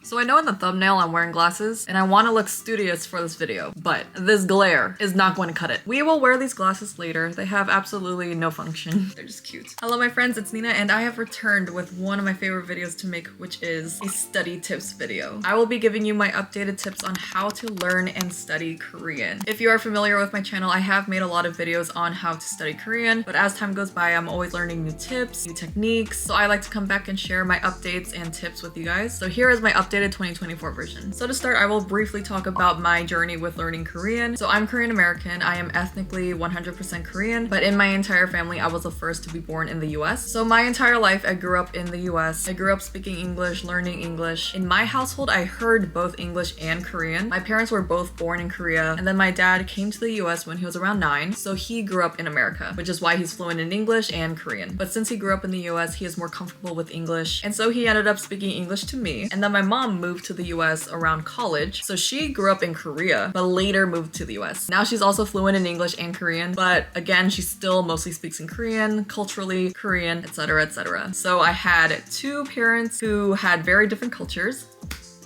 So I know in the thumbnail I'm wearing glasses and I want to look studious for this video, but this glare is not going to cut it. We will wear these glasses later. They have absolutely no function. They're just cute. Hello my friends, it's Nina and I have returned with one of my favorite videos to make, which is a study tips video. I will be giving you my updated tips on how to learn and study Korean. If you are familiar with my channel, I have made a lot of videos on how to study Korean, but as time goes by, I'm always learning new tips, new techniques, so I like to come back and share my updates and tips with you guys. So here is my updated 2024 version. So to start, I will briefly talk about my journey with learning Korean. So I'm Korean American. I am ethnically 100% Korean, but in my entire family, I was the first to be born in the US. So my entire life, I grew up in the US. I grew up speaking English, learning English. In my household, I heard both English and Korean. My parents were both born in Korea, and then my dad came to the US when he was around 9, so he grew up in America, which is why he's fluent in English and Korean. But since he grew up in the US, he is more comfortable with English, and so he ended up speaking English to me. And then my mom moved to the US around college, so she grew up in Korea, but later moved to the US. Now she's also fluent in English and Korean, but again, she still mostly speaks in Korean, culturally Korean, etc., etc. So I had two parents who had very different cultures.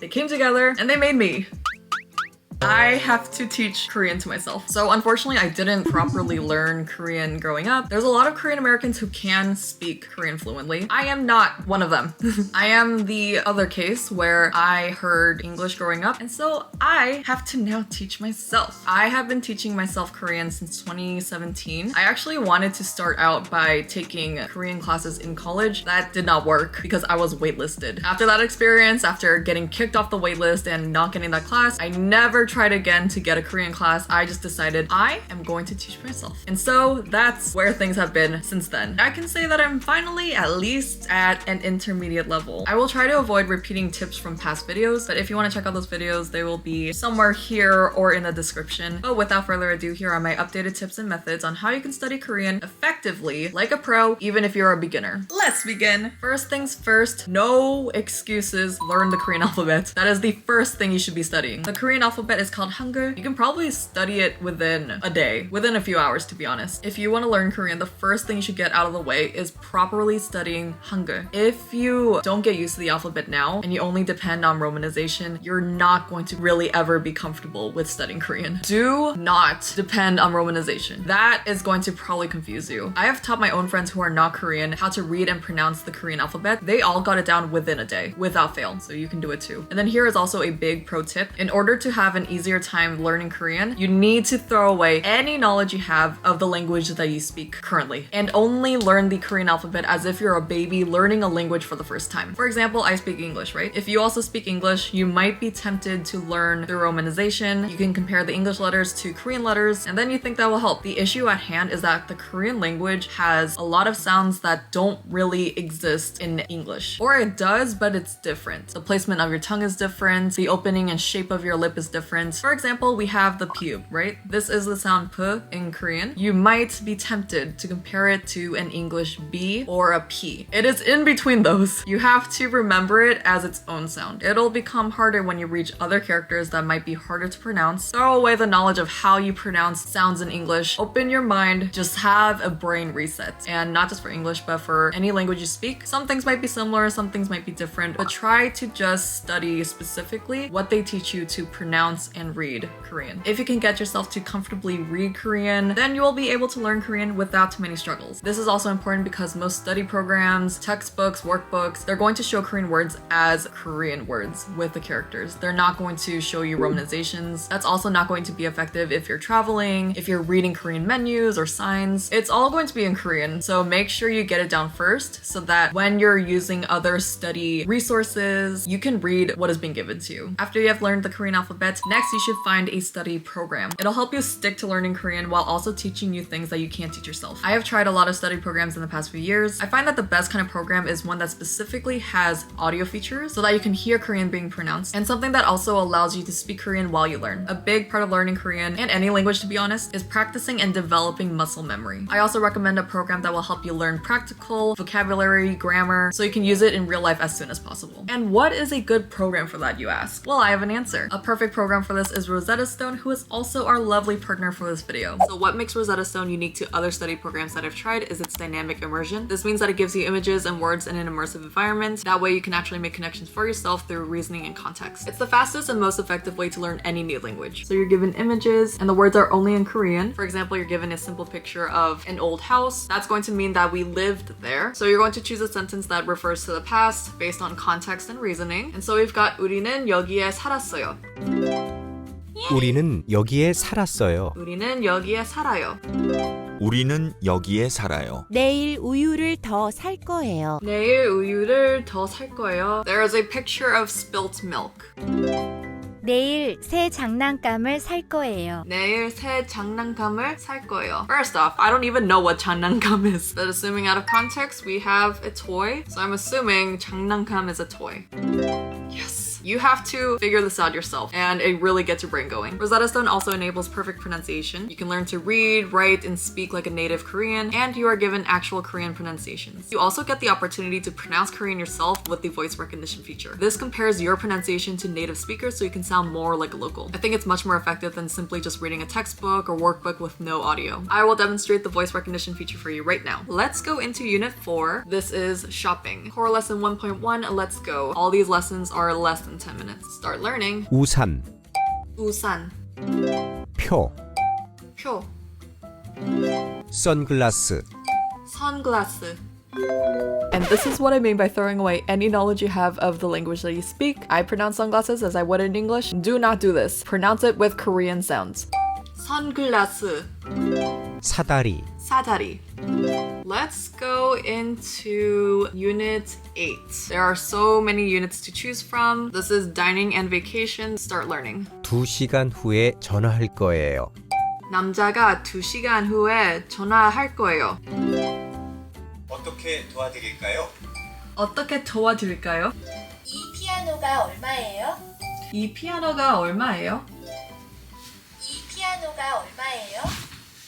They came together and they made me. I have to teach Korean to myself. So unfortunately, I didn't properly learn Korean growing up. There's a lot of Korean Americans who can speak Korean fluently. I am not one of them. I am the other case where I heard English growing up, and so I have to now teach myself. I have been teaching myself Korean since 2017. I actually wanted to start out by taking Korean classes in college. That did not work because I was waitlisted. After that experience, after getting kicked off the waitlist and not getting that class, I never tried again to get a Korean class. I just decided I am going to teach myself. And so that's where things have been since then. I can say that I'm finally at least at an intermediate level. I will try to avoid repeating tips from past videos, but if you want to check out those videos, they will be somewhere here or in the description. But without further ado, here are my updated tips and methods on how you can study Korean effectively like a pro, even if you're a beginner. Let's begin. First things first, no excuses. Learn the Korean alphabet. That is the first thing you should be studying. The Korean alphabet is called Hangul. You can probably study it within a day, within a few hours to be honest. If you want to learn Korean, the first thing you should get out of the way is properly studying Hangul. If you don't get used to the alphabet now and you only depend on romanization, you're not going to really ever be comfortable with studying Korean. Do not depend on romanization. That is going to probably confuse you. I have taught my own friends who are not Korean how to read and pronounce the Korean alphabet. They all got it down within a day without fail, so you can do it too. And then here is also a big pro tip. In order to have an easier time learning Korean, you need to throw away any knowledge you have of the language that you speak currently and only learn the Korean alphabet as if you're a baby learning a language for the first time. For example, I speak English, right? If you also speak English, you might be tempted to learn through romanization. You can compare the English letters to Korean letters, and then you think that will help. The issue at hand is that the Korean language has a lot of sounds that don't really exist in English. Or it does, but it's different. The placement of your tongue is different. The opening and shape of your lip is different. For example, we have the pube, right? This is the sound p in Korean. You might be tempted to compare it to an English b or a p. It is in between those. You have to remember it as its own sound. It'll become harder when you reach other characters that might be harder to pronounce. Throw away the knowledge of how you pronounce sounds in English. Open your mind. Just have a brain reset. And not just for English, but for any language you speak. Some things might be similar, some things might be different, but try to just study specifically what they teach you to pronounce and read Korean. If you can get yourself to comfortably read Korean, then you will be able to learn Korean without too many struggles. This is also important because most study programs, textbooks, workbooks, they're going to show Korean words as Korean words with the characters. They're not going to show you romanizations. That's also not going to be effective if you're traveling, if you're reading Korean menus or signs. It's all going to be in Korean, so make sure you get it down first so that when you're using other study resources, you can read what is being given to you. After you have learned the Korean alphabet, next you should find a study program. It'll help you stick to learning Korean while also teaching you things that you can't teach yourself. I have tried a lot of study programs in the past few years. I find that the best kind of program is one that specifically has audio features so that you can hear Korean being pronounced, and something that also allows you to speak Korean while you learn. A big part of learning Korean, and any language to be honest, is practicing and developing muscle memory. I also recommend a program that will help you learn practical vocabulary, grammar, so you can use it in real life as soon as possible. And what is a good program for that, you ask? Well, I have an answer. A perfect program for this is Rosetta Stone, who is also our lovely partner for this video. So what makes Rosetta Stone unique to other study programs that I've tried is its dynamic immersion. This means that it gives you images and words in an immersive environment. That way you can actually make connections for yourself through reasoning and context. It's the fastest and most effective way to learn any new language. So you're given images and the words are only in Korean. For example, you're given a simple picture of an old house. That's going to mean that we lived there. So you're going to choose a sentence that refers to the past based on context and reasoning. And so we've got 우리는 여기에 살았어요. 우리는 여기에 살았어요. 우리는 여기에 살아요. 우리는 여기에 살아요. 내일 우유를 더 살 거예요. 내일 우유를 더 살 거예요. There is a picture of spilt milk. 내일 새 장난감을 살 거예요. 내일 새 장난감을 살 거예요. First off, I don't even know what 장난감 is. But assuming out of context, we have a toy. So I'm assuming 장난감 is a toy. Yes. You have to figure this out yourself and it really gets your brain going. Rosetta Stone also enables perfect pronunciation. You can learn to read, write, and speak like a native Korean, and you are given actual Korean pronunciations. You also get the opportunity to pronounce Korean yourself with the voice recognition feature. This compares your pronunciation to native speakers so you can sound more like a local. I think it's much more effective than simply just reading a textbook or workbook with no audio. I will demonstrate the voice recognition feature for you right now. Let's go into Unit 4. This is shopping. Core Lesson 1.1, let's go. All these lessons are less than 10 minutes. Start learning. 우산, 우산, 표, 표, 선글라스, sunglasses. And this is what I mean by throwing away any knowledge you have of the language that you speak. I pronounce sunglasses as I would in English. Do not do this. Pronounce it with Korean sounds. Sunglasses. 사다리, 사다리. Let's go into Unit 8. There are so many units to choose from. This is dining and vacation. Start learning. 2시간 후에 전화할 거예요. 남자가 2시간 후에 전화할 거예요. 어떻게 도와드릴까요? 어떻게 도와드릴까요? 이 피아노가 얼마예요? 이 피아노가 얼마예요? 이 피아노가 얼마예요?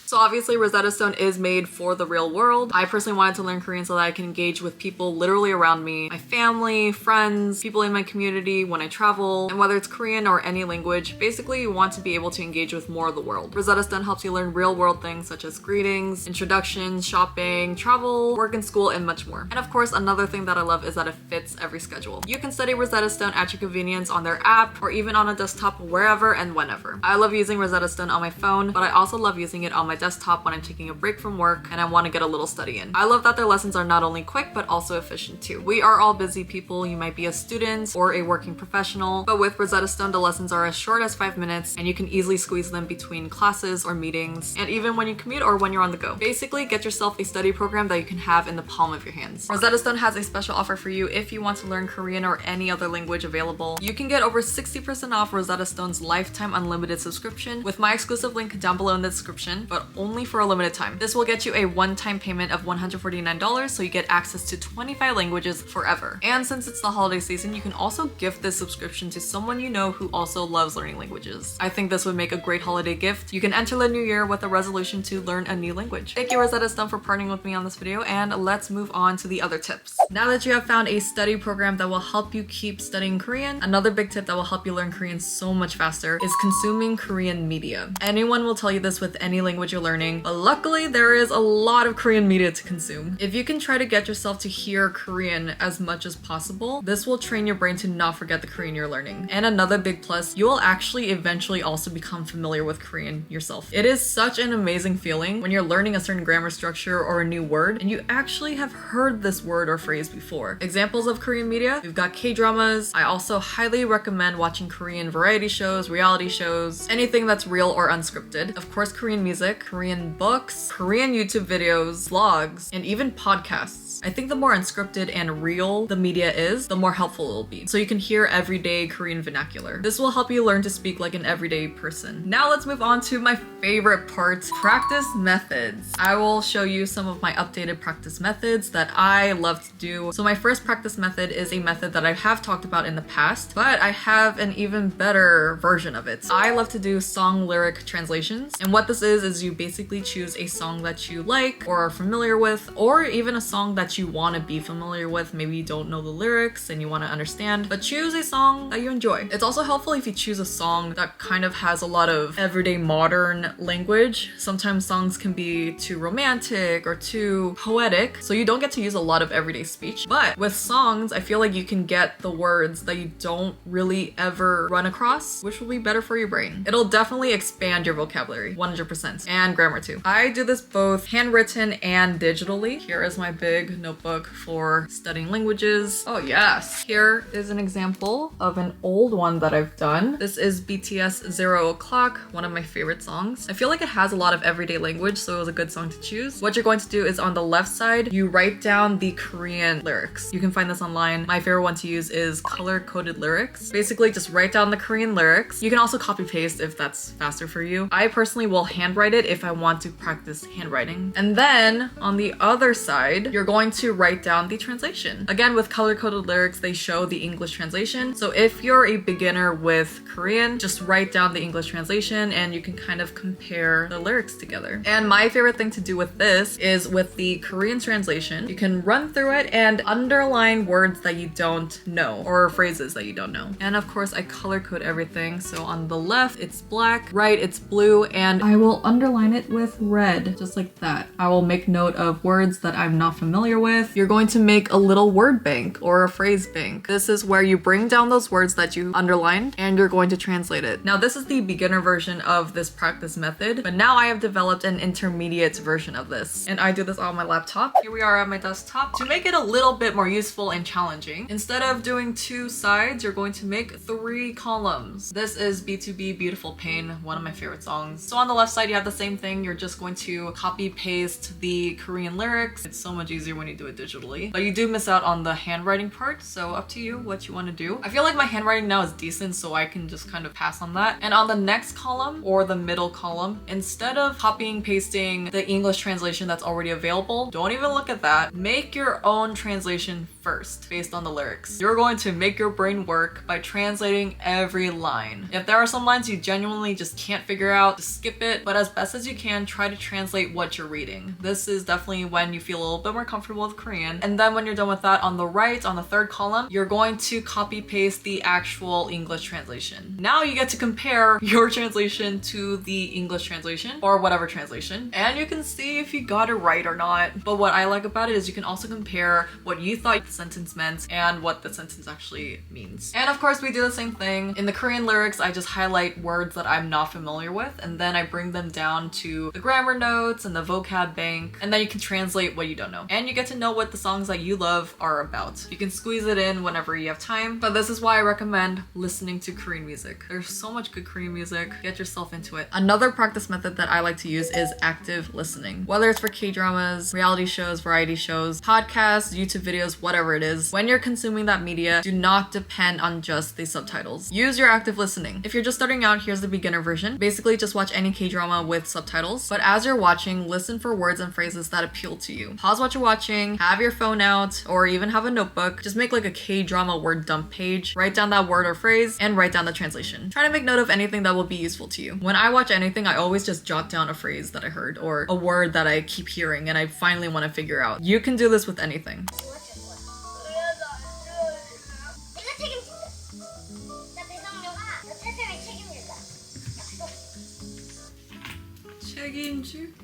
So obviously Rosetta Stone is made for the real world. I personally wanted to learn Korean so that I can engage with people literally around me, my family, friends, people in my community when I travel, and whether it's Korean or any language, basically you want to be able to engage with more of the world. Rosetta Stone helps you learn real world things such as greetings, introductions, shopping, travel, work and school, and much more. And of course, another thing that I love is that it fits every schedule. You can study Rosetta Stone at your convenience on their app or even on a desktop wherever and whenever. I love using Rosetta Stone on my phone, but I also love using it on my desktop when I'm taking a break from work and I want to get a little study in. I love that their lessons are not only quick but also efficient too. We are all busy people. You might be a student or a working professional, but with Rosetta Stone the lessons are as short as 5 minutes and you can easily squeeze them between classes or meetings and even when you commute or when you're on the go. Basically, get yourself a study program that you can have in the palm of your hands. Rosetta Stone has a special offer for you if you want to learn Korean or any other language available. You can get over 60% off Rosetta Stone's lifetime unlimited subscription with my exclusive link down below in the description, but only for a limited time. This will get you a one-time payment of $149 so you get access to 25 languages forever. And since it's the holiday season, you can also gift this subscription to someone you know who also loves learning languages. I think this would make a great holiday gift. You can enter the new year with a resolution to learn a new language. Thank you Rosetta Stone for partnering with me on this video, and let's move on to the other tips. Now that you have found a study program that will help you keep studying Korean, another big tip that will help you learn Korean so much faster is consuming Korean media. Anyone will tell you this with any language you're learning, but luckily there is a lot of Korean media to consume. If you can try to get yourself to hear Korean as much as possible, this will train your brain to not forget the Korean you're learning. And another big plus, you will actually eventually also become familiar with Korean yourself. It is such an amazing feeling when you're learning a certain grammar structure or a new word and you actually have heard this word or phrase before. Examples of Korean media, we've got K-dramas. I also highly recommend watching Korean variety shows, reality shows, anything that's real or unscripted. Of course, Korean music, Korean books, Korean YouTube videos, vlogs, and even podcasts. I think the more unscripted and real the media is, the more helpful it will be. So you can hear everyday Korean vernacular. This will help you learn to speak like an everyday person. Now let's move on to my favorite part, practice methods. I will show you some of my updated practice methods that I love to do. So my first practice method is a method that I have talked about in the past, but I have an even better version of it. I love to do song lyric translations. And what this is you basically choose a song that you like or are familiar with, or even a song that that you want to be familiar with. Maybe you don't know the lyrics and you want to understand, but choose a song that you enjoy. It's also helpful if you choose a song that kind of has a lot of everyday modern language. Sometimes songs can be too romantic or too poetic, so you don't get to use a lot of everyday speech. But with songs, I feel like you can get the words that you don't really ever run across, which will be better for your brain. It'll definitely expand your vocabulary, 100%, and grammar too. I do this both handwritten and digitally. Here is my big notebook for studying languages. Oh yes. Here is an example of an old one that I've done. This is BTS 0 O'Clock, one of my favorite songs. I feel like it has a lot of everyday language, so it was a good song to choose. What you're going to do is on the left side, you write down the Korean lyrics. You can find this online. My favorite one to use is color-coded lyrics. Basically, just write down the Korean lyrics. You can also copy paste if that's faster for you. I personally will handwrite it if I want to practice handwriting. And then on the other side, you're going to write down the translation. Again, with color-coded lyrics, they show the English translation. So if you're a beginner with Korean, just write down the English translation and you can kind of compare the lyrics together. And my favorite thing to do with this is with the Korean translation, you can run through it and underline words that you don't know or phrases that you don't know. And of course, I color code everything. So on the left, it's black, right, it's blue, and I will underline it with red, just like that. I will make note of words that I'm not familiar with. You're going to make a little word bank or a phrase bank. This is where you bring down those words that you underlined and you're going to translate it. Now, this is the beginner version of this practice method, but now I have developed an intermediate version of this. And I do this on my laptop. Here we are at my desktop. To make it a little bit more useful and challenging, instead of doing 2 sides, you're going to make 3 columns. This is B2B Beautiful Pain, one of my favorite songs. So on the left side, you have the same thing. You're just going to copy paste the Korean lyrics. It's so much easier when you do it digitally, but you do miss out on the handwriting part. So up to you what you want to do. I feel like my handwriting now is decent, so I can just kind of pass on that. And on the next column or the middle column, instead of copying pasting the English translation that's already available, don't even look at that. Make your own translation first based on the lyrics. You're going to make your brain work by translating every line. If there are some lines you genuinely just can't figure out, just skip it, but as best as you can, try to translate what you're reading. This is definitely when you feel a little bit more comfortable with Korean. And then when you're done with that, on the right, on the 3rd column, you're going to copy paste the actual English translation. Now you get to compare your translation to the English translation or whatever translation, and you can see if you got it right or not. But what I like about it is you can also compare what you thought the sentence meant and what the sentence actually means. And of course, we do the same thing. In the Korean lyrics, I just highlight words that I'm not familiar with, and then I bring them down to the grammar notes and the vocab bank, and then you can translate what you don't know. And you get to know what the songs that you love are about. You can squeeze it in whenever you have time, but this is why I recommend listening to Korean music. There's so much good Korean music. Get yourself into it. Another practice method that I like to use is active listening. Whether it's for K-dramas, reality shows, variety shows, podcasts, YouTube videos, whatever it is, when you're consuming that media, do not depend on just the subtitles. Use your active listening. If you're just starting out, here's the beginner version. Basically, just watch any K-drama with subtitles, but as you're watching, listen for words and phrases that appeal to you. Pause what you're watching, have your phone out, or even have a notebook. Just make like a K-drama word dump page, write down that word or phrase, and write down the translation. Try to make note of anything that will be useful to you. When I watch anything, I always just jot down a phrase that I heard or a word that I keep hearing and I finally want to figure out. You can do this with anything.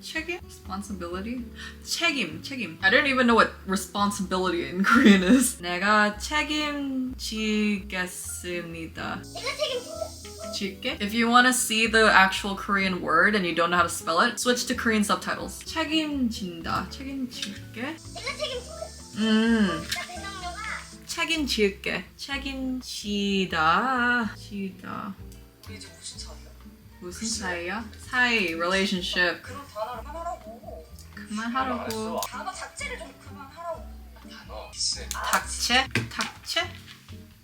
책임? Responsibility? 책임. I don't even know what responsibility in Korean is. 내가 책임지겠습니다. 질게? If you want to see the actual Korean word and you don't know how to spell it, switch to Korean subtitles. 책임진다. 책임질게. 책임질게. 책임지다. 지다. 이게 무슨 차이야? 무슨 사이야? 사이, relationship. 그런 단어를 그만하라고. 그만하라고. 단어 자체를 좀 그만하라고. 단어 있어. 닥체? 닥체?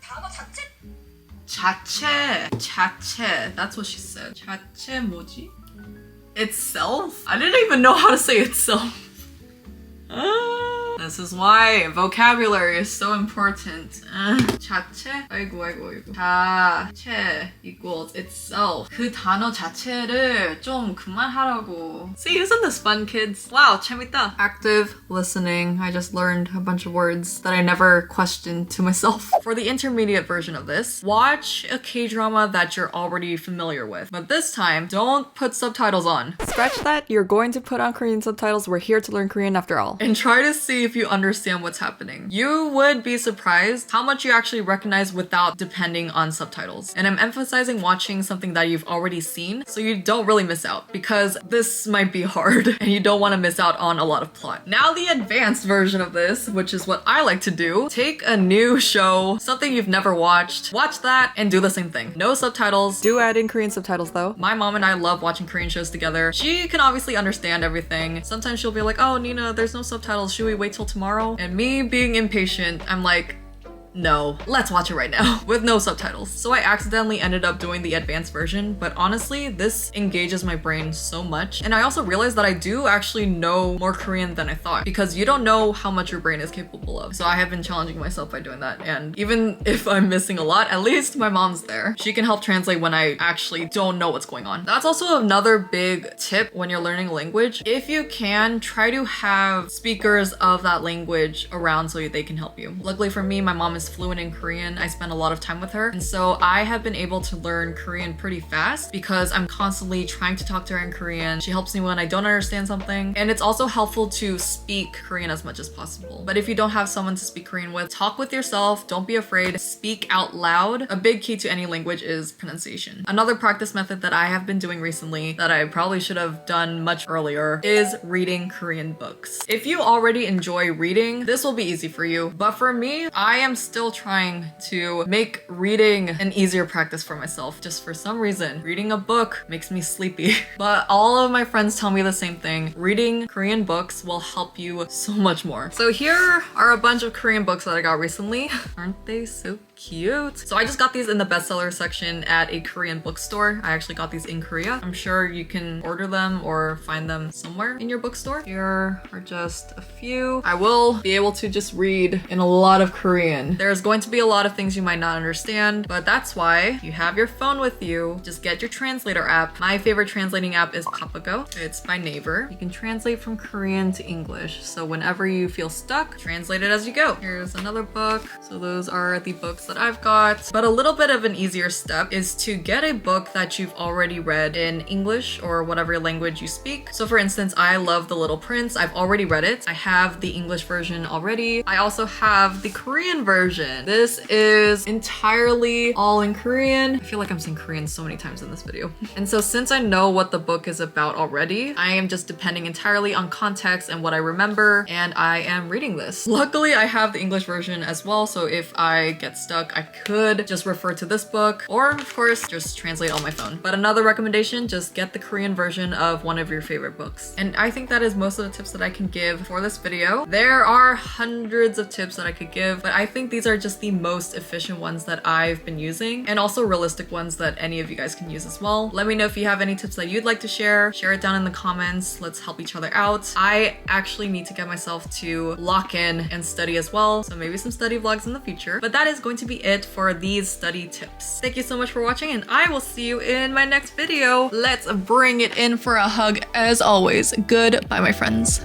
단어 자체? 자체. That's what she said. 자체 뭐지? Itself? I didn't even know how to say itself. This is why vocabulary is so important. 자체? 아이고. 자체 equals itself. 그 단어 자체를 좀 그만하라고. See, isn't this fun, kids? Wow, 재밌다. Active listening. I just learned a bunch of words that I never questioned to myself. For the intermediate version of this, watch a K-drama that you're already familiar with. But this time, don't put subtitles on. Scratch that. You're going to put on Korean subtitles. We're here to learn Korean after all. And try to see if you understand what's happening. You would be surprised how much you actually recognize without depending on subtitles. And I'm emphasizing watching something that you've already seen so you don't really miss out, because this might be hard and you don't want to miss out on a lot of plot. Now the advanced version of this, which is what I like to do, take a new show, something you've never watched, watch that and do the same thing. No subtitles. Do add in Korean subtitles though. My mom and I love watching Korean shows together. She can obviously understand everything. Sometimes she'll be like, oh Nina, there's no subtitles. Should we wait till tomorrow? And me being impatient, I'm like, no, let's watch it right now with no subtitles. So I accidentally ended up doing the advanced version, but honestly, this engages my brain so much. And I also realized that I do actually know more Korean than I thought, because you don't know how much your brain is capable of. So I have been challenging myself by doing that. And even if I'm missing a lot, at least my mom's there. She can help translate when I actually don't know what's going on. That's also another big tip when you're learning a language. If you can, try to have speakers of that language around so they can help you. Luckily for me, my mom is fluent in Korean. I spend a lot of time with her, and so I have been able to learn Korean pretty fast because I'm constantly trying to talk to her in Korean. She helps me when I don't understand something, and it's also helpful to speak Korean as much as possible. But if you don't have someone to speak Korean with, talk with yourself. Don't be afraid. Speak out loud. A big key to any language is pronunciation. Another practice method that I have been doing recently that I probably should have done much earlier is reading Korean books. If you already enjoy reading, this will be easy for you. But for me, I am still trying to make reading an easier practice for myself. Just for some reason, reading a book makes me sleepy. But all of my friends tell me the same thing. Reading Korean books will help you so much more. So here are a bunch of Korean books that I got recently. Aren't they so cute? So I just got these in the bestseller section at a Korean bookstore. I actually got these in Korea. I'm sure you can order them or find them somewhere in your bookstore. Here are just a few. I will be able to just read in a lot of Korean. There's going to be a lot of things you might not understand, but that's why you have your phone with you. Just get your translator app. My favorite translating app is Papago. It's by Naver. You can translate from Korean to English. So whenever you feel stuck, translate it as you go. Here's another book. So those are the books that I've got. But a little bit of an easier step is to get a book that you've already read in English or whatever language you speak. So for instance, I love The Little Prince. I've already read it. I have the English version already. I also have the Korean version. This is entirely all in Korean. I feel like I'm saying Korean so many times in this video. And so since I know what the book is about already, I am just depending entirely on context and what I remember, and I am reading this. Luckily, I have the English version as well, so if I get stuck, I could just refer to this book, or of course, just translate on my phone. But another recommendation, just get the Korean version of one of your favorite books. And I think that is most of the tips that I can give for this video. There are hundreds of tips that I could give, but I think these are just the most efficient ones that I've been using, and also realistic ones that any of you guys can use as well. Let me know if you have any tips that you'd like to share. Share it down in the comments. Let's help each other out. I actually need to get myself to lock in and study as well, so maybe some study vlogs in the future. But that is going to be it for these study tips. Thank you so much for watching, and I will see you in my next video. Let's bring it in for a hug as always. Goodbye, my friends.